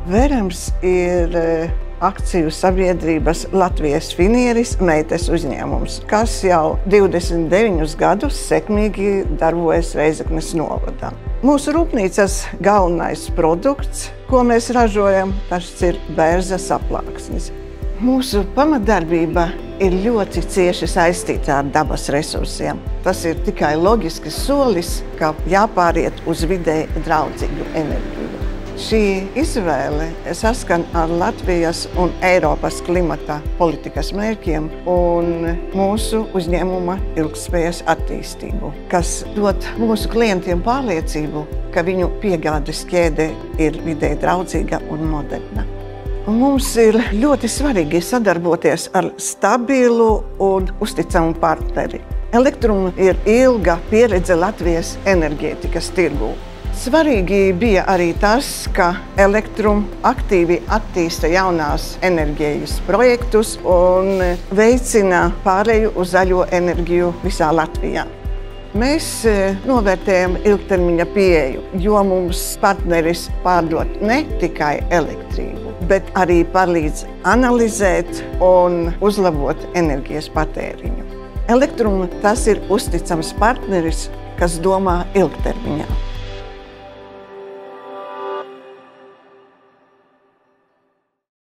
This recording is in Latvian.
Verems ir akciju sabiedrības Latvijas Finieris meitas uzņēmums, kas jau 29 gadus sekmīgi darbojas Reizeknes novadā. Mūsu rūpnīcas galvenais produkts, ko mēs ražojam, tas ir bērzas aplāksnis. Mūsu pamatdarbība ir ļoti cieši saistīta ar dabas resursiem. Tas ir tikai loģisks solis, ka jāpāriet uz videi draudzīgu enerģiju. Šī izvēle saskan ar Latvijas un Eiropas klimata politikas mērķiem un mūsu uzņēmuma ilgtspējas attīstību, kas dod mūsu klientiem pārliecību, ka viņu piegādes ķēde ir videi draudzīga un moderna. Mums ir ļoti svarīgi sadarboties ar stabilu un uzticamu partneri. Elektrum ir ilga pieredze Latvijas enerģētikas tirgū. Svarīgi bija arī tas, ka Elektrum aktīvi attīsta jaunās enerģijas projektus un veicina pāreju uz zaļo enerģiju visā Latvijā. Mēs novērtējam ilgtermiņa pieeju, jo mums partneris pārdod ne tikai elektrību, bet arī palīdz analizēt un uzlabot enerģijas patēriņu. Elektrum tas ir uzticams partneris, kas domā ilgtermiņā.